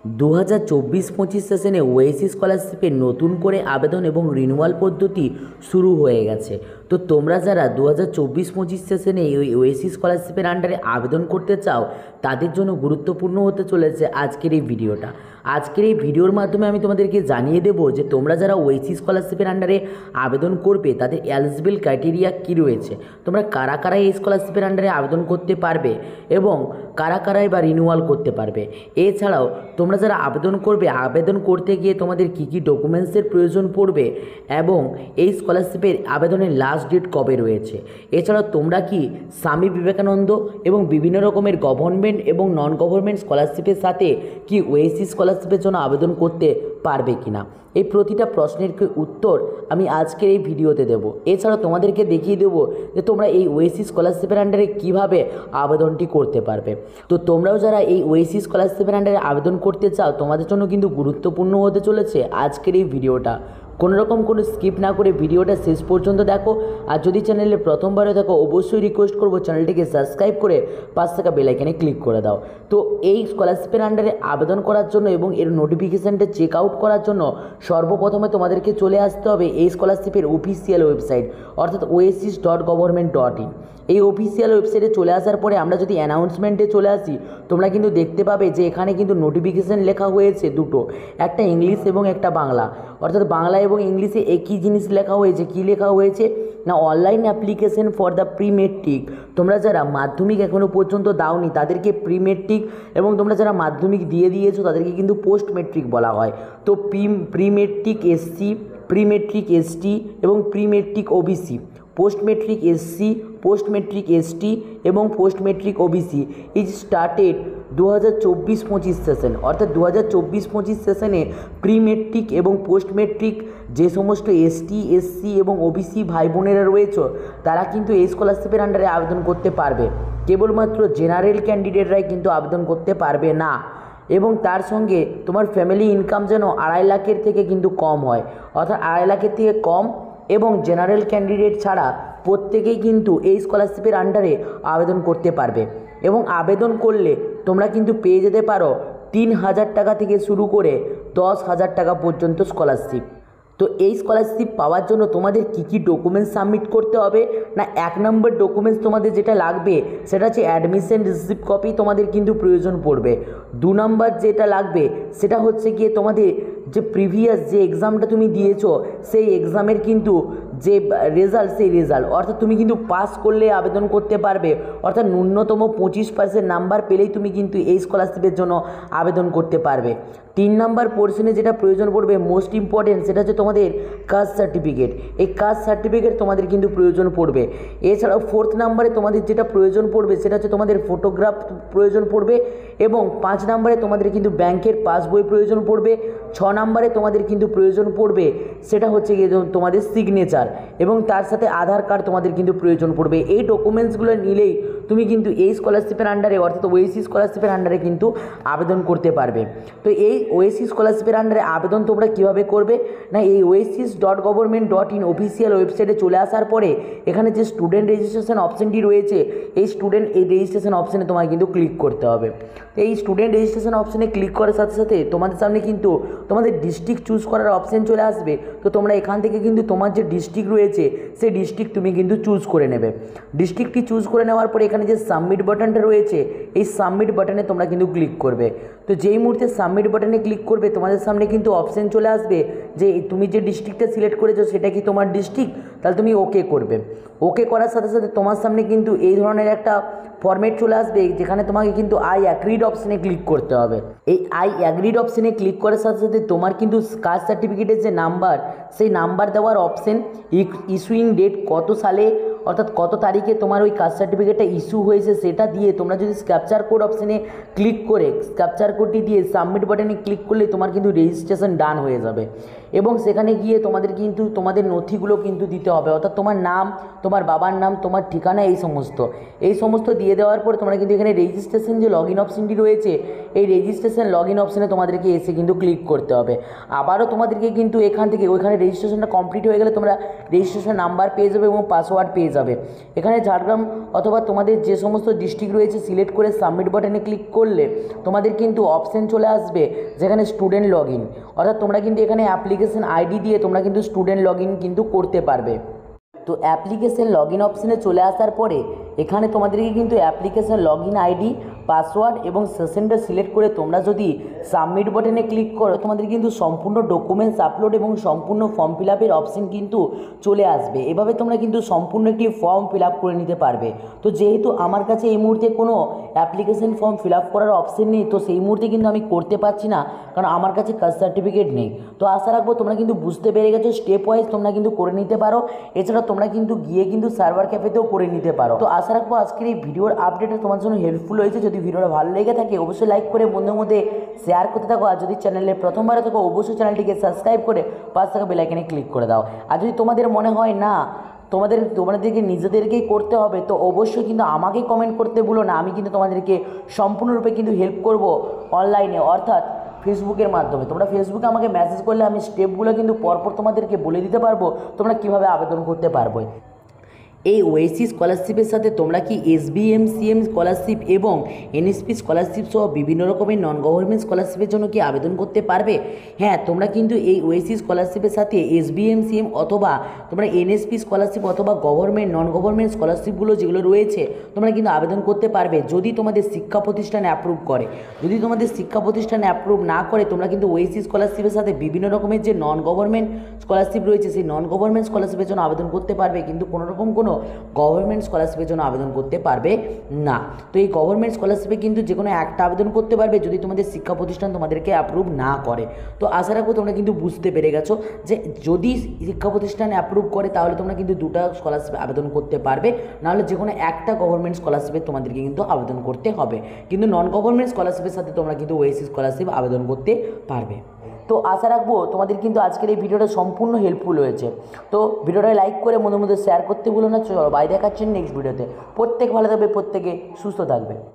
2024-25 সেশনে ওএসি স্কলারশিপে নতুন করে আবেদন এবং রিনিউয়াল পদ্ধতি শুরু হয়ে গেছে। তো তোমরা যারা 2024-25 সেশনে এই ওএসি স্কলারশিপের আন্ডারে আবেদন করতে চাও তাদের জন্য গুরুত্বপূর্ণ হতে চলেছে আজকের এই ভিডিওটা। আজকের এই ভিডিওর মাধ্যমে আমি তোমাদেরকে জানিয়ে দেবো যে তোমরা যারা ওএসি স্কলারশিপের আন্ডারে আবেদন করবে তাদের এলিজিবল ক্রাইটেরিয়া কী রয়েছে, তোমরা কারা কারা এই স্কলারশিপের আন্ডারে আবেদন করতে পারবে এবং কারা কারাই বা রিনিউয়াল করতে পারবে। এছাড়াও তোমরা যারা আবেদন করবে, আবেদন করতে গিয়ে তোমাদের কী কী ডকুমেন্টসের প্রয়োজন পড়বে এবং এই স্কলারশিপের আবেদনের লাস্ট ডেট কবে রয়েছে। এছাড়াও তোমরা কি স্বামী বিবেকানন্দ এবং বিভিন্ন রকমের গভর্নমেন্ট এবং নন গভর্নমেন্ট স্কলারশিপের সাথে কি ওএসি স্কলারশিপের জন্য আবেদন করতে পারবে কিনা, এই প্রতিটা প্রশ্নের উত্তর আমি আজকের এই ভিডিওতে দেব। এছাড়াও তোমাদেরকে দেখিয়ে দেবো যে তোমরা এই ওএসি স্কলারশিপের আন্ডারে কীভাবে আবেদনটি করতে পারবে। তো তোমরাও যারা এই ওএসি স্কলারশিপের আন্ডারে আবেদন করতে চাও তোমাদের জন্য কিন্তু গুরুত্বপূর্ণ হতে চলেছে আজকের এই ভিডিওটা। কোনো রকম কোনো স্কিপ না করে ভিডিওটা শেষ পর্যন্ত দেখো। আর যদি চ্যানেলে প্রথমবারে দেখো অবশ্যই রিকোয়েস্ট করবো চ্যানেলটিকে সাবস্ক্রাইব করে পাশ থাকা বেল আইকনে ক্লিক করে দাও। তো এই স্কলারশিপের আন্ডারে আবেদন করার জন্য এবং এর নোটিফিকেশানটা চেক আউট করার জন্য সর্বপ্রথমে তোমাদেরকে চলে আসতে হবে এই স্কলারশিপের অফিসিয়াল ওয়েবসাইট অর্থাৎ oasis.government.in। এই অফিসিয়াল ওয়েবসাইটে চলে আসার পরে আমরা যদি অ্যানাউন্সমেন্টে চলে আসি তোমরা কিন্তু দেখতে পাবে যে এখানে কিন্তু নোটিফিকেশান লেখা হয়েছে দুটো, একটা ইংলিশ এবং একটা বাংলা। অর্থাৎ বাংলা এবং ইংলিশে একই জিনিস লেখা হয়েছে। কি লেখা হয়েছে না, online application for the pre metric. তোমরা যারা মাধ্যমিক এখনও পর্যন্ত দাওনি তাদেরকে প্রি মেট্রিক এবং তোমরা যারা মাধ্যমিক দিয়ে দিয়েছো তাদেরকে কিন্তু পোস্ট মেট্রিক বলা হয়। তো pre matric SC, pre matric ST এবং pre matric OBC, post matric SC, post matric ST এবং post matric OBC is started 2024-25 session. অর্থাৎ 2024-25 সেশনে প্রি মেট্রিক এবং পোস্ট মেট্রিক যে সমস্ত এসটি, এসসি এবং ওবিসি ভাই বোনেরা রয়েছে তারা কিন্তু এই স্কলারশিপের আন্ডারে আবেদন করতে পারবে। কেবলমাত্র জেনারেল ক্যান্ডিডেটরাই কিন্তু আবেদন করতে পারবে না। এবং তার সঙ্গে তোমার ফ্যামিলি ইনকাম যেন 2.5 লাখের থেকে কিন্তু কম হয়, অর্থাৎ 2.5 লাখের থেকে কম। এবং জেনারেল ক্যান্ডিডেট ছাড়া প্রত্যেকেই কিন্তু এই স্কলারশিপের আন্ডারে আবেদন করতে পারবে। এবং আবেদন করলে তোমরা কিন্তু পেয়ে যেতে পারো 3,000 টাকা থেকে শুরু করে 10,000 টাকা পর্যন্ত স্কলারশিপ। তো এই স্কলারশিপ পাওয়ার জন্য তোমাদের কী কী ডকুমেন্টস সাবমিট করতে হবে না, 1 নম্বর ডকুমেন্টস তোমাদের যেটা লাগবে সেটা হচ্ছে অ্যাডমিশন রিসিপ্ট কপি তোমাদের কিন্তু প্রয়োজন পড়বে। 2 নম্বর যেটা লাগবে সেটা হচ্ছে গিয়ে তোমাদের যে প্রিভিয়াস যে এক্সামটা তুমি দিয়েছো সেই এক্সামের কিন্তু যে রেজাল্ট, সেই রেজাল্ট অর্থাৎ তুমি কিন্তু পাস করলে আবেদন করতে পারবে। অর্থাৎ ন্যূনতম 25% নাম্বার পেলেই তুমি কিন্তু এই স্কলারশিপের জন্য আবেদন করতে পারবে। 3 নম্বর পোর্শনে যেটা প্রয়োজন পড়বে মোস্ট ইম্পর্টেন্ট সেটা হচ্ছে তোমাদের কাস্ট সার্টিফিকেট। এই কাস্ট সার্টিফিকেট তোমাদের কিন্তু প্রয়োজন পড়বে। এছাড়াও 4th নম্বরে তোমাদের যেটা প্রয়োজন পড়বে সেটা হচ্ছে তোমাদের ফটোগ্রাফ প্রয়োজন পড়বে। এবং 5 নম্বরে তোমাদের কিন্তু ব্যাংকের পাসবই প্রয়োজন পড়বে। 6 নম্বরে তোমাদের কিন্তু প্রয়োজন পড়বে সেটা হচ্ছে গিয়ে তোমাদের সিগনেচার এবং তার সাথে আধার কার্ড তোমাদের কিন্তু প্রয়োজন পড়বে। এই ডকুমেন্টসগুলো নিলেই তুমি কিন্তু এই স্কলারশিপের আন্ডারে অর্থাৎ ওএসি স্কলারশিপের আন্ডারে কিন্তু আবেদন করতে পারবে। তো এই ওএসি স্কলারশিপের আন্ডারে আবেদন তোমরা কীভাবে করবে না, এই oasis.government.in অফিসিয়াল ওয়েবসাইটে চলে আসার পরে এখানে যে স্টুডেন্ট রেজিস্ট্রেশন অপশানটি রয়েছে এই রেজিস্ট্রেশন অপশানে তোমায় কিন্তু ক্লিক করতে হবে। তো এই স্টুডেন্ট রেজিস্ট্রেশন অপশানে ক্লিক করার সাথে সাথে তোমাদের সামনে কিন্তু তোমাদের ডিস্ট্রিক্ট চুজ করার অপশান চলে আসবে। তো তোমরা এখান থেকে কিন্তু তোমার যে ডিস্ট্রিক্ট রয়েছে সেই ডিস্ট্রিক্ট তুমি কিন্তু চুজ করে নেবে। ডিস্ট্রিক্টটি চুজ করে নেওয়ার পরে এখানে যে সাবমিট বাটনটা রয়েছে এই সাবমিট বাটনে তোমরা কিন্তু ক্লিক করবে। তো যেই মুহূর্তে সাবমিট বাটনে ক্লিক করবে তোমাদের সামনে কিন্তু অপশান চলে আসবে যে তুমি যে ডিস্ট্রিক্টটা সিলেক্ট করেছো সেটা কি তোমার ডিস্ট্রিক্ট, তাহলে তুমি ওকে করবে। ওকে করার সাথে সাথে তোমার সামনে কিন্তু এই ধরনের একটা ফরম্যাট চলে আসবে যেখানে তোমাকে কিন্তু আই অ্যাগ্রিড অপশানে ক্লিক করতে হবে। এই আই অ্যাগ্রিড অপশানে ক্লিক করার সাথে সাথে তোমার কিন্তু কাস্ট সার্টিফিকেটের যে নাম্বার সেই নাম্বার দেওয়ার অপশান, ইস্যুইং ডেট কত সালে অর্থাৎ কত তারিখে তোমার ওই কাস্ট সার্টিফিকেটটা ইস্যু হয়েছে সেটা দিয়ে তোমরা যদি ক্যাপচার কোড অপশানে ক্লিক করে ক্যাপচার কোডটি দিয়ে সাবমিট বাটনে ক্লিক করলে তোমার কিন্তু রেজিস্ট্রেশন ডান হয়ে যাবে। এবং সেখানে গিয়ে তোমাদের কিন্তু তোমাদের নথিগুলো কিন্তু দিতে হবে, অর্থাৎ তোমার নাম, তোমার বাবার নাম, তোমার ঠিকানা, এই সমস্ত দিয়ে দেওয়ার পর তোমরা কিন্তু এখানে রেজিস্ট্রেশন যে লগ ইন অপশানটি রয়েছে এই রেজিস্ট্রেশন লগ ইন অপশানে তোমাদেরকে এসে কিন্তু ক্লিক করতে হবে। আবারও তোমাদেরকে কিন্তু এখান থেকে ওইখানে রেজিস্ট্রেশনটা কমপ্লিট হয়ে গেলে তোমরা রেজিস্ট্রেশন নাম্বার পেয়ে যাবে এবং পাসওয়ার্ড পেয়ে পেয়ে যাবে। এখানে ঝাড়গ্রাম অথবা তোমাদের যে সমস্ত ডিস্ট্রিক্ট রয়েছে সিলেক্ট করে সাবমিট বাটনে ক্লিক করলে তোমাদের কিন্তু অপশান চলে আসবে যেখানে স্টুডেন্ট লগ ইন, অর্থাৎ তোমরা কিন্তু এখানে অ্যাপ্লিকেশন আইডি দিয়ে তোমরা কিন্তু স্টুডেন্ট লগ ইন কিন্তু করতে পারবে। তো অ্যাপ্লিকেশন লগ ইন অপশানে চলে আসার পরে এখানে তোমাদেরকে কিন্তু application log in ID, password এবং সেশনটা সিলেক্ট করে তোমরা যদি সাবমিট বাটনে ক্লিক করো তোমাদের কিন্তু সম্পূর্ণ ডকুমেন্টস আপলোড এবং সম্পূর্ণ ফর্ম ফিল আপের অপশান কিন্তু চলে আসবে। এভাবে তোমরা কিন্তু সম্পূর্ণ একটি ফর্ম ফিল আপ করে নিতে পারবে। তো যেহেতু আমার কাছে এই মুহূর্তে কোনো অ্যাপ্লিকেশন ফর্ম ফিল আপ করার অপশান নেই, তো সেই মুহূর্তে কিন্তু আমি করতে পারছি না, কারণ আমার কাছে কাস্ট সার্টিফিকেট নেই। তো আশা রাখবো তোমরা কিন্তু বুঝতে পেরে গেছো, স্টেপ ওয়াইজ তোমরা কিন্তু করে নিতে পারো। এছাড়া তোমরা কিন্তু গিয়ে কিন্তু সার্ভার ক্যাফেতেও করে নিতে পারো। তো আশা রাখবো আজকের এই ভিডিওর আপডেটটা তোমার জন্য হেল্পফুল হয়েছে। যদি ভিডিওটা ভালো লেগে থাকে অবশ্যই লাইক করে বন্ধুদের মধ্যে শেয়ার করতে থাকো। আর যদি চ্যানেলে প্রথমবার থাকো অবশ্যই চ্যানেলটিকে সাবস্ক্রাইব করে পাশ থাকা বেল আইকনে ক্লিক করে দাও। আর যদি তোমাদের মনে হয় না তোমাদেরকে নিজেদেরকেই করতে হবে, তো অবশ্যই কিন্তু আমাকে কমেন্ট করতে ভুলো না। আমি কিন্তু তোমাদেরকে সম্পূর্ণরূপে কিন্তু হেল্প করব অনলাইনে, অর্থাৎ ফেসবুকের মাধ্যমে। তোমরা ফেসবুকে আমাকে মেসেজ করলে আমি স্টেপগুলো কিন্তু পরপর তোমাদেরকে বলে দিতে পারবো তোমরা কীভাবে আবেদন করতে পারবে। এই ওএসসি স্কলারশিপের সাথে তোমরা কি SBMCM স্কলারশিপ এবং NSP স্কলারশিপ সহ বিভিন্ন রকমের নন গভর্নমেন্ট স্কলারশিপের জন্য কি আবেদন করতে পারবে? হ্যাঁ, তোমরা কিন্তু এই ওএসসি স্কলারশিপের সাথে SBMCM অথবা তোমরা NSP স্কলারশিপ অথবা গভর্নমেন্ট নন গভর্নমেন্ট স্কলারশিপগুলো যেগুলো রয়েছে তোমরা কিন্তু আবেদন করতে পারবে যদি তোমাদের শিক্ষা প্রতিষ্ঠান অ্যাপ্রুভ করে। যদি তোমাদের শিক্ষা প্রতিষ্ঠান অ্যাপ্রুভ না করে তোমরা কিন্তু ওএসসি স্কলারশিপের সাথে বিভিন্ন রকমের যে নন গভর্নমেন্ট স্কলারশিপ রয়েছে সেই নন গভর্নমেন্ট স্কলারশিপের জন্য আবেদন করতে পারবে, কিন্তু কোনো গভর্নমেন্ট স্কলারশিপের জন্য আবেদন করতে পারবে না। তো এই গভর্নমেন্ট স্কলারশিপে কিন্তু যে কোনো একটা আবেদন করতে পারবে যদি তোমাদের শিক্ষা প্রতিষ্ঠান তোমাদেরকে অ্যাপ্রুভ না করে। তো আশা রাখবো তোমরা কিন্তু বুঝতে পেরে গেছো যে যদি শিক্ষা প্রতিষ্ঠান অ্যাপ্রুভ করে তাহলে তোমরা কিন্তু দুটো স্কলারশিপে আবেদন করতে পারবে, নাহলে যে কোনো একটা গভর্নমেন্ট স্কলারশিপে তোমাদেরকে কিন্তু আবেদন করতে হবে। কিন্তু নন গভর্নমেন্ট স্কলারশিপের সাথে তোমরা কিন্তু ওএসসি স্কলারশিপ আবেদন করতে পারবে। তো আশা রাখবো তোমাদের কিন্তু আজকের এই ভিডিওটা সম্পূর্ণ হেল্পফুল হয়েছে। তো ভিডিওটা লাইক করে মধ্যে শেয়ার করতে ভুলো না। চলো বাই, দেখাচ্ছেন নেক্সট ভিডিওতে। প্রত্যেক ভালো থাকবে, প্রত্যেকে সুস্থ থাকবে।